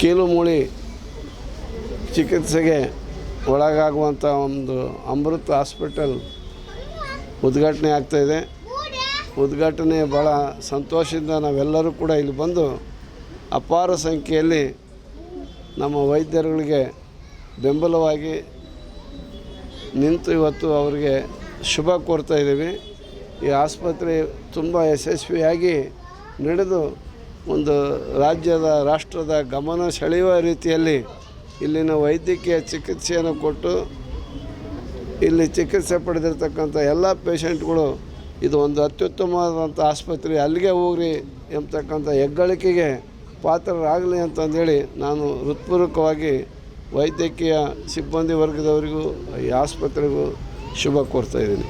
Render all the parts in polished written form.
ಕೀಲು ಮೂಳೆ ಚಿಕಿತ್ಸೆಗೆ ಒಳಗಾಗುವಂಥ ಒಂದು ಅಮೃತ ಹಾಸ್ಪಿಟಲ್ ಉದ್ಘಾಟನೆ ಆಗ್ತಾಯಿದೆ. ಉದ್ಘಾಟನೆ ಭಾಳ ಸಂತೋಷದಿಂದ ನಾವೆಲ್ಲರೂ ಕೂಡ ಇಲ್ಲಿ ಬಂದು ಅಪಾರ ಸಂಖ್ಯೆಯಲ್ಲಿ ನಮ್ಮ ವೈದ್ಯರುಗಳಿಗೆ ಬೆಂಬಲವಾಗಿ ನಿಂತು ಇವತ್ತು ಅವರಿಗೆ ಶುಭ ಕೋರ್ತಾ ಇದ್ದೀವಿ. ಈ ಆಸ್ಪತ್ರೆ ತುಂಬ ಯಶಸ್ವಿಯಾಗಿ ನಡೆದು ಒಂದು ರಾಷ್ಟ್ರದ ಗಮನ ಸೆಳೆಯುವ ರೀತಿಯಲ್ಲಿ ಇಲ್ಲಿನ ವೈದ್ಯಕೀಯ ಚಿಕಿತ್ಸೆಯನ್ನು ಕೊಟ್ಟು ಇಲ್ಲಿ ಚಿಕಿತ್ಸೆ ಪಡೆದಿರ್ತಕ್ಕಂಥ ಎಲ್ಲ ಪೇಷಂಟ್ಗಳು ಇದು ಒಂದು ಅತ್ಯುತ್ತಮವಾದಂಥ ಆಸ್ಪತ್ರೆ, ಅಲ್ಲಿಗೆ ಹೋಗ್ರಿ ಎಂಬತಕ್ಕಂಥ ಹೆಗ್ಗಳಿಕೆಗೆ ಪಾತ್ರರಾಗಲಿ ಅಂತಂದೇಳಿ ನಾನು ಹೃತ್ಪೂರ್ವಕವಾಗಿ ವೈದ್ಯಕೀಯ ಸಿಬ್ಬಂದಿ ವರ್ಗದವರಿಗೂ ಈ ಆಸ್ಪತ್ರೆಗೂ ಶುಭ ಕೋರ್ತಾ ಇದ್ದೀನಿ.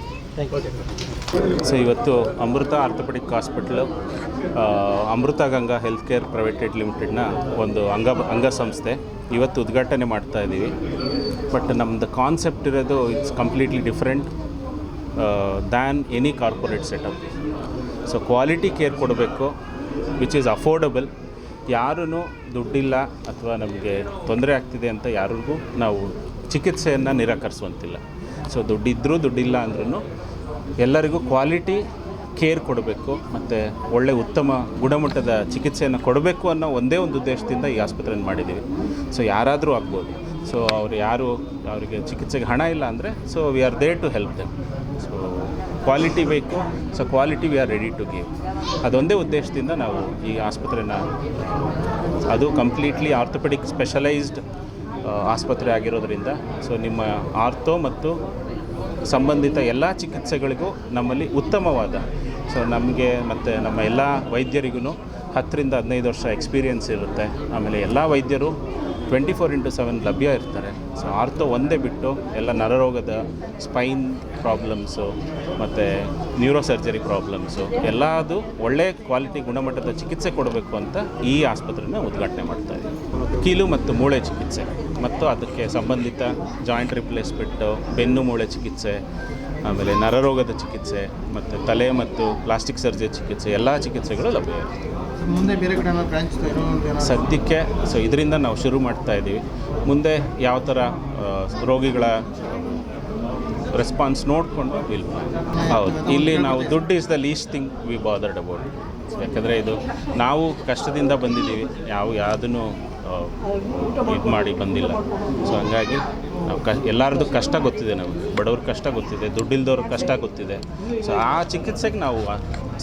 ಸೊ ಇವತ್ತು ಅಮೃತ ಆರ್ಥೋಪೆಡಿಕ್ ಹಾಸ್ಪಿಟ್ಲು ಅಮೃತ ಗಂಗಾ ಹೆಲ್ತ್ ಕೇರ್ ಪ್ರೈವೇಟೆಡ್ ಲಿಮಿಟೆಡ್ನ ಒಂದು ಅಂಗಸಂಸ್ಥೆ ಇವತ್ತು ಉದ್ಘಾಟನೆ ಮಾಡ್ತಾ ಇದ್ದೀವಿ. ಬಟ್ ನಮ್ಮದು ಕಾನ್ಸೆಪ್ಟ್ ಇರೋದು it's completely different than any corporate setup. So quality care ಕೊಡಬೇಕು ವಿಚ್ ಈಸ್ ಅಫೋರ್ಡಬಲ್. ಯಾರೂ ದುಡ್ಡಿಲ್ಲ ಅಥವಾ ನಮಗೆ ತೊಂದರೆ ಆಗ್ತಿದೆ ಅಂತ ಯಾರಿಗೂ ನಾವು ಚಿಕಿತ್ಸೆಯನ್ನು ನಿರಾಕರಿಸುವಂತಿಲ್ಲ. ಸೊ ದುಡ್ಡಿಲ್ಲ ಅಂದ್ರೂ ಎಲ್ಲರಿಗೂ ಕ್ವಾಲಿಟಿ ಕೇರ್ ಕೊಡಬೇಕು ಮತ್ತು ಒಳ್ಳೆ ಉತ್ತಮ ಗುಣಮಟ್ಟದ ಚಿಕಿತ್ಸೆಯನ್ನು ಕೊಡಬೇಕು ಅನ್ನೋ ಒಂದೇ ಒಂದು ಉದ್ದೇಶದಿಂದ ಈ ಆಸ್ಪತ್ರೆಯನ್ನು ಮಾಡಿದ್ದೀವಿ. ಸೊ ಯಾರಾದರೂ ಆಗ್ಬೋದು. ಸೊ ಅವರಿಗೆ ಚಿಕಿತ್ಸೆಗೆ ಹಣ ಇಲ್ಲ ಅಂದರೆ so we are there to help them. So quality ಬೇಕು. So quality we are ready to give. ಅದೊಂದೇ ಉದ್ದೇಶದಿಂದ ನಾವು ಈ ಆಸ್ಪತ್ರೆನ, ಅದು ಕಂಪ್ಲೀಟ್ಲಿ ಆರ್ಥೋಪೆಡಿಕ್ ಸ್ಪೆಷಲೈಸ್ಡ್ ಆಸ್ಪತ್ರೆ ಆಗಿರೋದ್ರಿಂದ ಸೊ ನಿಮ್ಮ ಆರ್ಥೋ ಮತ್ತು ಸಂಬಂಧಿತ ಎಲ್ಲ ಚಿಕಿತ್ಸೆಗಳಿಗೂ ನಮ್ಮಲ್ಲಿ ಉತ್ತಮವಾದ, ಸೊ ನಮಗೆ ಮತ್ತು ನಮ್ಮ ಎಲ್ಲ ವೈದ್ಯರಿಗೂ 10ರಿಂದ 15 ವರ್ಷ ಎಕ್ಸ್ಪೀರಿಯೆನ್ಸ್ ಇರುತ್ತೆ. ಆಮೇಲೆ ಎಲ್ಲ ವೈದ್ಯರು 24/7 ಲಭ್ಯ ಇರ್ತಾರೆ. ಸೊ ಆರ್ಥೋ ಒಂದೇ ಬಿಟ್ಟು ಎಲ್ಲ ನರರೋಗದ ಸ್ಪೈನ್ ಪ್ರಾಬ್ಲಮ್ಸು ಮತ್ತು ನ್ಯೂರೋಸರ್ಜರಿ ಪ್ರಾಬ್ಲಮ್ಸು ಎಲ್ಲದು ಒಳ್ಳೆ ಕ್ವಾಲಿಟಿ ಗುಣಮಟ್ಟದ ಚಿಕಿತ್ಸೆ ಕೊಡಬೇಕು ಅಂತ ಈ ಆಸ್ಪತ್ರೆನ ಉದ್ಘಾಟನೆ ಮಾಡ್ತಾಯಿದ್ದೀವಿ. ಕೀಲು ಮತ್ತು ಮೂಳೆ ಚಿಕಿತ್ಸೆ ಮತ್ತು ಅದಕ್ಕೆ ಸಂಬಂಧಿತ ಜಾಯಿಂಟ್ ರಿಪ್ಲೇಸ್ಮೆಂಟು, ಬೆನ್ನು ಮೂಳೆ ಚಿಕಿತ್ಸೆ, ಆಮೇಲೆ ನರರೋಗದ ಚಿಕಿತ್ಸೆ ಮತ್ತು ತಲೆ ಮತ್ತು ಪ್ಲಾಸ್ಟಿಕ್ ಸರ್ಜರಿ ಚಿಕಿತ್ಸೆ ಎಲ್ಲ ಚಿಕಿತ್ಸೆಗಳು ಲಭ್ಯ ಇರುತ್ತೆ. ಮುಂದೆ ಬೇರೆ ಕಡೆ ಬ್ರಾಂಚ್ ಸದ್ಯಕ್ಕೆ ಸೊ ಇದರಿಂದ ನಾವು ಶುರು ಮಾಡ್ತಾ ಇದ್ದೀವಿ. ಮುಂದೆ ಯಾವ ಥರ ರೋಗಿಗಳ ರೆಸ್ಪಾನ್ಸ್ ನೋಡಿಕೊಂಡು ಇಲ್ಲ. ಹೌದು, ಇಲ್ಲಿ ನಾವು ದುಡ್ಡು is the least thing we bothered about. ಯಾಕಂದರೆ ಇದು ನಾವು ಕಷ್ಟದಿಂದ ಬಂದಿದ್ದೀವಿ, ಯಾವುದನ್ನು ಇದು ಮಾಡಿ ಬಂದಿಲ್ಲ. ಸೊ ಹಂಗಾಗಿ ನಾವು ಎಲ್ಲರದ್ದು ಕಷ್ಟ ಗೊತ್ತಿದೆ, ನಮಗೆ ಬಡವ್ರ ಕಷ್ಟ ಗೊತ್ತಿದೆ, ದುಡ್ಡಿಲ್ದವ್ರ ಕಷ್ಟ ಗೊತ್ತಿದೆ. ಸೊ ಆ ಚಿಕಿತ್ಸೆಗೆ ನಾವು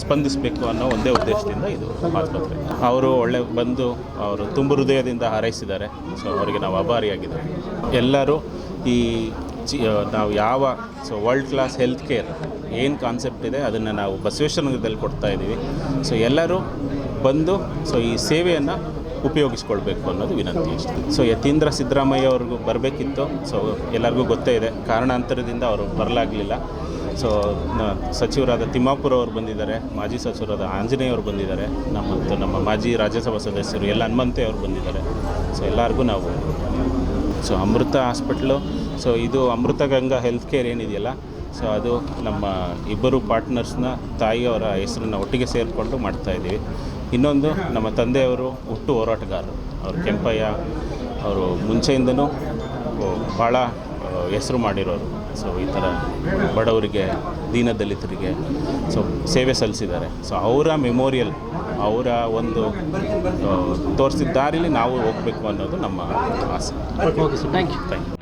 ಸ್ಪಂದಿಸಬೇಕು ಅನ್ನೋ ಒಂದೇ ಉದ್ದೇಶದಿಂದ ಇದು ಆಸ್ಪತ್ರೆ. ಅವರು ಬಂದು ಅವರು ತುಂಬ ಹೃದಯದಿಂದ ಹಾರೈಸಿದ್ದಾರೆ. ಸೊ ಅವರಿಗೆ ನಾವು ಆಭಾರಿಯಾಗಿದ್ದೇವೆ. ಎಲ್ಲರೂ ಈ ನಾವು so world class health care ಏನು ಕಾನ್ಸೆಪ್ಟ್ ಇದೆ ಅದನ್ನು ನಾವು ಬಸವೇಶ್ವರನಗರದಲ್ಲಿ ಕೊಡ್ತಾ ಇದ್ದೀವಿ. ಸೊ ಎಲ್ಲರೂ ಬಂದು ಸೊ ಈ ಸೇವೆಯನ್ನು ಉಪಯೋಗಿಸ್ಕೊಳ್ಬೇಕು ಅನ್ನೋದು ವಿನಂತಿ ಅಷ್ಟೇ. ಸೊ ಯತೀಂದ್ರ ಸಿದ್ದರಾಮಯ್ಯ ಅವ್ರಿಗೂ ಬರಬೇಕಿತ್ತು. ಸೊ ಎಲ್ಲರಿಗೂ ಗೊತ್ತೇ ಇದೆ, ಕಾರಣಾಂತರದಿಂದ ಅವರು ಬರಲಾಗಲಿಲ್ಲ. ಸೊ ಸಚಿವರಾದ ತಿಮ್ಮಾಪುರ ಅವರು ಬಂದಿದ್ದಾರೆ, ಮಾಜಿ ಸಚಿವರಾದ ಆಂಜನೇಯ ಅವರು ಬಂದಿದ್ದಾರೆ, ನಮ್ಮ ಮಾಜಿ ರಾಜ್ಯಸಭಾ ಸದಸ್ಯರು ಹನುಮಂತೆ ಅವರು ಬಂದಿದ್ದಾರೆ. ಸೊ ಎಲ್ಲರಿಗೂ ನಾವು ಸೊ ಅಮೃತ ಹಾಸ್ಪಿಟ್ಲು, ಸೊ ಇದು ಅಮೃತ ಗಂಗಾ ಹೆಲ್ತ್ ಕೇರ್ ಏನಿದೆಯಲ್ಲ, ಸೊ ಅದು ನಮ್ಮ ಇಬ್ಬರು ಪಾರ್ಟ್ನರ್ಸ್ನ ತಾಯಿಯವರ ಹೆಸರನ್ನು ಒಟ್ಟಿಗೆ ಸೇರಿಕೊಂಡು ಮಾಡ್ತಾಯಿದ್ದೀವಿ. ಇನ್ನೊಂದು ನಮ್ಮ ತಂದೆಯವರು ಹುಟ್ಟು ಹೋರಾಟಗಾರರು, ಅವರು ಕೆಂಪಯ್ಯ ಅವರು ಮುಂಚೆಯಿಂದನೂ ಭಾಳ ಹೆಸರು ಮಾಡಿರೋರು. ಸೊ ಈ ಥರ ಬಡವರಿಗೆ, ದೀನದಲಿತರಿಗೆ ಸೊ ಸೇವೆ ಸಲ್ಲಿಸಿದ್ದಾರೆ. ಸೊ ಅವರ ಮೆಮೋರಿಯಲ್, ಅವರ ಒಂದು ತೋರಿಸಿದ ದಾರಿಲಿ ನಾವು ಹೋಗಬೇಕು ಅನ್ನೋದು ನಮ್ಮ ಆಸೆ. Okay sir, thank you.